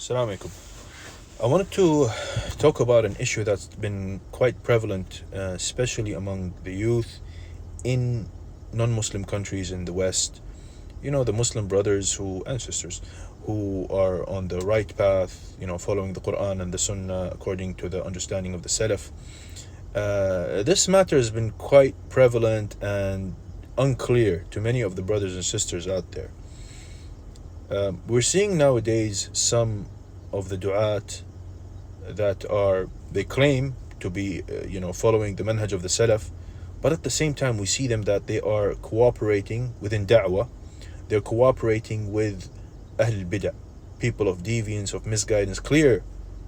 Assalamu alaikum. I wanted to talk about an issue that's been quite prevalent, especially among the youth in non-Muslim countries in the West. You know, the Muslim brothers and sisters who are on the right path, following the Quran and the Sunnah according to the understanding of the Salaf. This matter has been quite prevalent and unclear to many of the brothers and sisters out there. We're seeing nowadays some of the du'at that they claim to be, following the manhaj of the Salaf, but at the same time we see them that they are cooperating within Dawah. They're cooperating with Ahl Al Bida, people of deviance, of misguidance, clear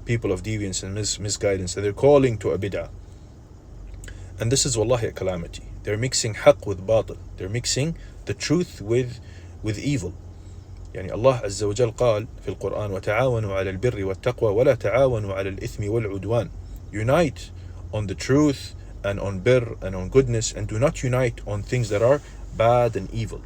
people of deviance and misguidance, that they're calling to a bid'ah. And this is wallahi a calamity. They're mixing haqq with batil. They're mixing the truth with evil. يعني الله عز وجل قال في القرآن وتعاونوا على البر والتقوى ولا تعاونوا على الإثم والعدوان. Unite on the truth and on birr and on goodness, and do not unite on things that are bad and evil.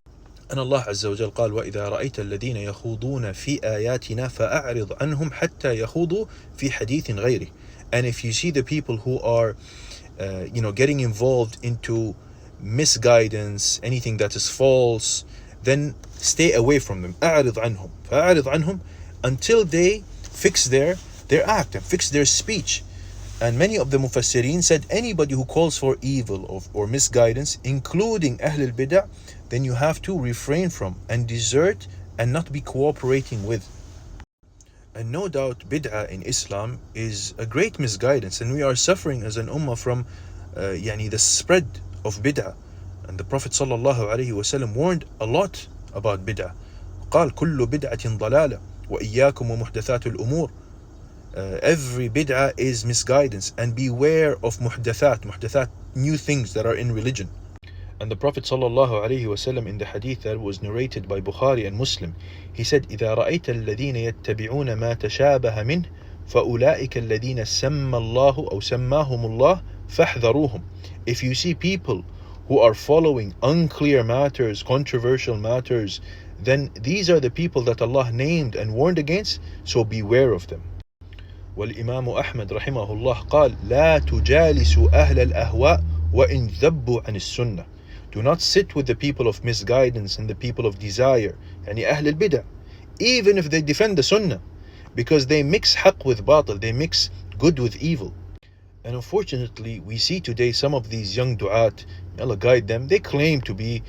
And Allah عز وجل قال وإذا رأيت الذين يخوضون في آياتنا فأعرض عنهم حتى يخوضوا في حديث غيره. And if you see the people who are getting involved into misguidance, anything that is false, then stay away from them. أعرض عنهم فأعرض عنهم, until they fix their act and fix their speech. And many of the mufassirin said anybody who calls for evil or misguidance, including Ahl Al Bida, then you have to refrain from and desert and not be cooperating with. And no doubt bid'ah in Islam is a great misguidance, and we are suffering as an ummah from the spread of bid'ah. And the Prophet ﷺ warned a lot about bid'ah. قال كل بدعة ضلالة وإياكم ومحدثات الأمور. Every bid'ah is misguidance, and beware of muhdathat, new things that are in religion. And the Prophet ﷺ in the hadith that was narrated by Bukhari and Muslim, he said إذا رأيت الذين يتبعون ما تشابه منه فأولئك الذين سمى الله أو سماهم الله فاحذروهم. If you see people who are following unclear matters, controversial matters, then these are the people that Allah named and warned against, so beware of them. والإمام أحمد رحمه الله قال لا تجالسوا أهل الأهواء وإن ذبوا عن السنة. Do not sit with the people of misguidance and the people of desire, يعني أهل البدع, even if they defend the sunnah, because they mix haqq with batil, they mix good with evil. And unfortunately, we see today some of these young du'at, Allah guide them, they claim to be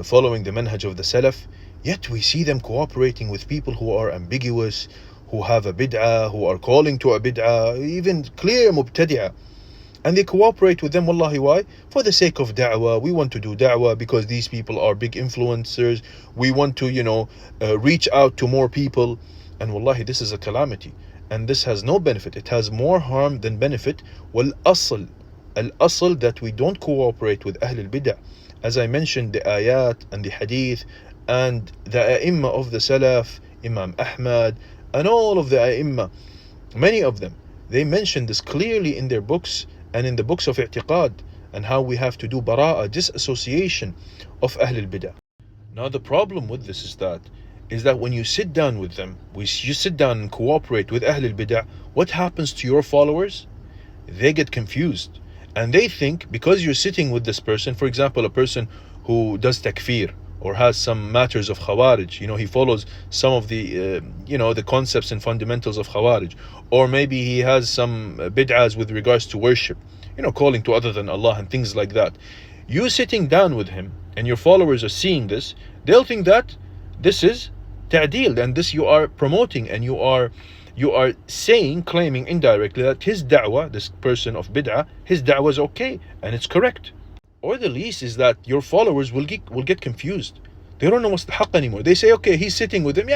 following the manhaj of the Salaf, yet we see them cooperating with people who are ambiguous, who have a bid'ah, who are calling to a bid'ah, even clear mubtadi'ah. And they cooperate with them, wallahi, why? For the sake of da'wah. We want to do da'wah because these people are big influencers. We want to, reach out to more people. And wallahi, this is a calamity. And this has no benefit. It has more harm than benefit. Al-asl that we don't cooperate with Ahl Al Bida. As I mentioned, the ayat and the hadith and the ai of the Salaf, Imam Ahmad, and all of the ai, many of them, they mention this clearly in their books and in the books of i'tiqad, and how we have to do bara'ah, disassociation of Ahl Al Bida. Now the problem with this is that when you sit down with them, you sit down and cooperate with Ahl Al Bida, what happens to your followers? They get confused, and they think because you're sitting with this person, for example, a person who does takfir or has some matters of Khawarij, he follows some of the the concepts and fundamentals of Khawarij, or maybe he has some bid'ahs with regards to worship, calling to other than Allah and things like that. You sitting down with him and your followers are seeing this, they'll think that this is ta'deel, and this you are promoting, and you are claiming indirectly that his da'wah, this person of bid'ah, his da'wah is okay and it's correct. Or the least is that your followers will get confused. They don't know what's the haqq anymore. They say, okay, he's sitting with him,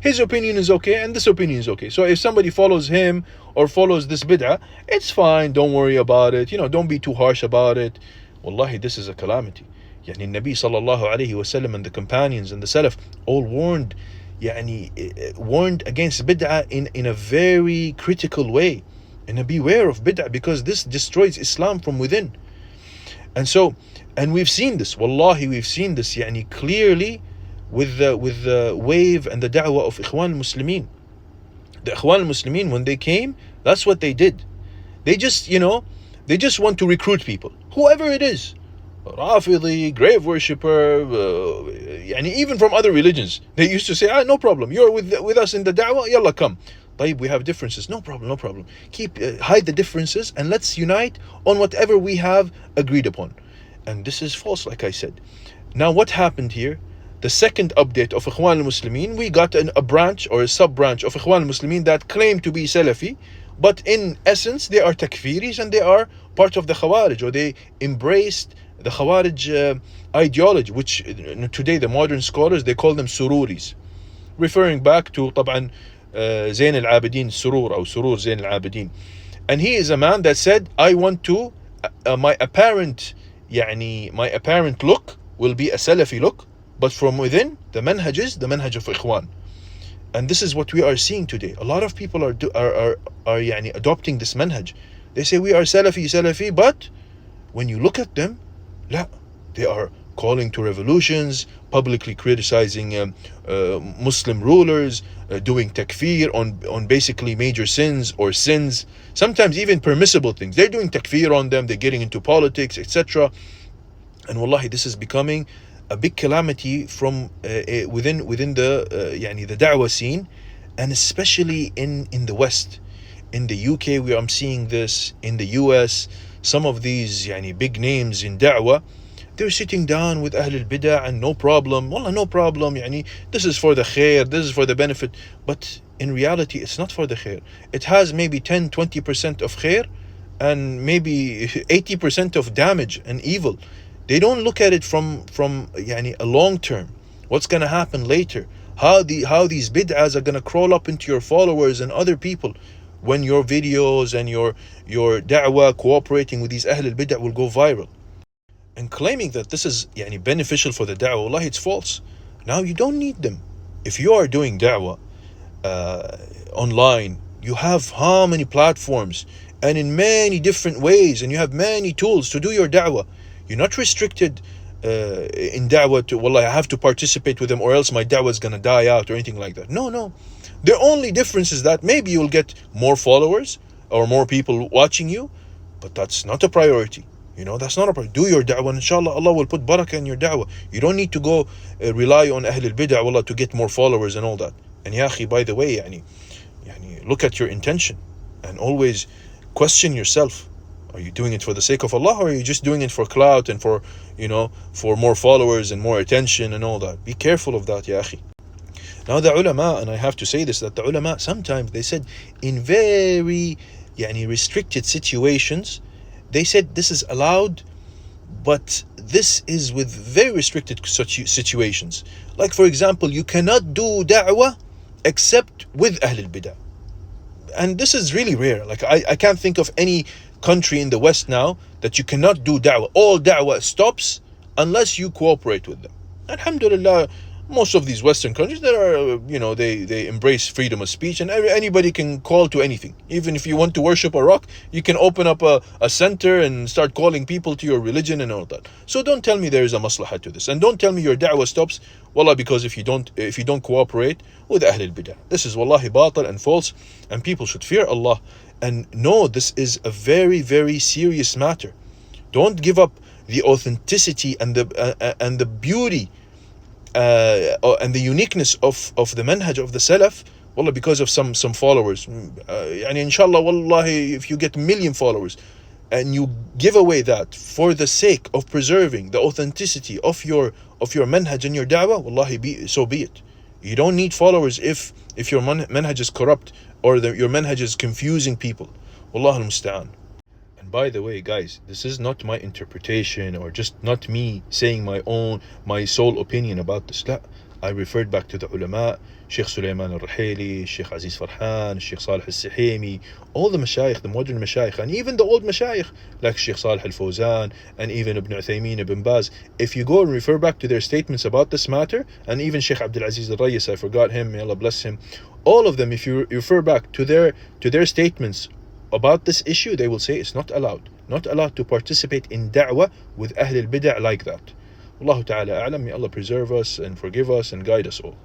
his opinion is okay and this opinion is okay. So if somebody follows him or follows this bid'ah, it's fine, don't worry about it, don't be too harsh about it. Wallahi, this is a calamity. Nabi sallallahu alayhi wasallam and the companions and the Salaf all warned against bid'ah in a very critical way. And beware of bid'ah, because this destroys Islam from within. And we've seen this, wallahi, we've seen this clearly with the wave and the da'wah of Ikhwan Muslimin. The Ikhwan al-Muslimin, when they came, that's what they did. They just, they just want to recruit people, whoever it is. Rafidi, grave worshipper, and even from other religions. They used to say, no problem, you're with us in the da'wah, yalla come. طيب, we have differences, no problem, no problem. Keep, hide the differences and let's unite on whatever we have agreed upon. And this is false, like I said. Now what happened here? The second update of Ikhwan al-Muslimin, we got a branch or a sub-branch of Ikhwan al-Muslimin that claim to be Salafi, but in essence they are takfiris and they are part of the Khawarij, or they embraced the Khawarij ideology, which today the modern scholars, they call them Sururis, referring back to طبعا Zayn al-Abidin Surur, or Surur Zayn al-Abidin. And he is a man that said, I want to, my apparent look will be a Salafi look, but from within, the manhaj is the manhaj of Ikhwan. And this is what we are seeing today. A lot of people are adopting this manhaj. They say we are Salafi, but when you look at them, they are calling to revolutions, publicly criticizing Muslim rulers, doing takfir on basically major sins or sins, sometimes even permissible things. They're doing takfir on them, they're getting into politics, etc. And wallahi, this is becoming a big calamity from within the the da'wah scene, and especially in the West. In the UK, I'm seeing this. In the US, some of these big names in da'wah, they're sitting down with Ahl Al Bida and no problem, wallah, no problem, this is for the khair, this is for the benefit. But in reality, it's not for the khair. It has maybe 10-20% of khair and maybe 80% of damage and evil. They don't look at it from a long term. What's going to happen later? How these bid'ahs are going to crawl up into your followers and other people when your videos and your da'wah cooperating with these Ahl Al Bida will go viral. And claiming that this is beneficial for the da'wah, wallahi, it's false. Now you don't need them. If you are doing da'wah online, you have how many platforms and in many different ways, and you have many tools to do your da'wah. You're not restricted in da'wah to, I have to participate with them or else my da'wah is going to die out or anything like that. No. The only difference is that maybe you'll get more followers or more people watching you, but that's not a priority. That's not a priority. Do your da'wah, and inshallah, Allah will put barakah in your da'wah. You don't need to go rely on Ahl Al Bida, wallah, to get more followers and all that. And ya akhi, by the way, look at your intention and always question yourself. Are you doing it for the sake of Allah, or are you just doing it for clout and for more followers and more attention and all that? Be careful of that, ya akhi. Now the ulama, and I have to say this, that the ulama, sometimes they said in very restricted situations, they said this is allowed, but this is with very restricted situations. Like for example, you cannot do da'wah except with Ahl Al Bida. And this is really rare. Like I can't think of any country in the West now that you cannot do da'wah. All da'wah stops unless you cooperate with them. Alhamdulillah, most of these Western countries, that are, they embrace freedom of speech, and anybody can call to anything. Even if you want to worship a rock, you can open up a center and start calling people to your religion and all that. So don't tell me there is a maslaha to this, and don't tell me your da'wah stops, wallah, because if you don't cooperate with Ahl Al Bida. This is wallahi batil and false, and people should fear Allah and know this is a very, very serious matter. Don't give up the authenticity and the beauty and the uniqueness of the manhaj of the Salaf, wallah, because of some followers. Inshallah, wallahi, if you get 1 million followers and you give away that for the sake of preserving the authenticity of your manhaj and your da'wah, wallahi, so be it. You don't need followers if your manhaj is corrupt or your manhaj is confusing people. Wallahu al-musta'an. And by the way, guys, this is not my interpretation or just not me saying my sole opinion about this. La, I referred back to the ulama, Sheikh Sulaiman al-Ruhaili, Sheikh Aziz Farhan, Sheikh Salih al-Sihimi, all the mashayikh, the modern mashayikh, and even the old mashayikh like Sheikh Salih al-Fawzan and even Ibn Uthaymin, Ibn Baz. If you go and refer back to their statements about this matter, and even Sheikh Abdul Aziz al-Rayis, I forgot him, may Allah bless him, all of them, if you refer back to their statements about this issue, they will say it's not allowed to participate in da'wah with Ahl Al Bida' like that. Wallahu ta'ala a'lam. May Allah preserve us and forgive us and guide us all.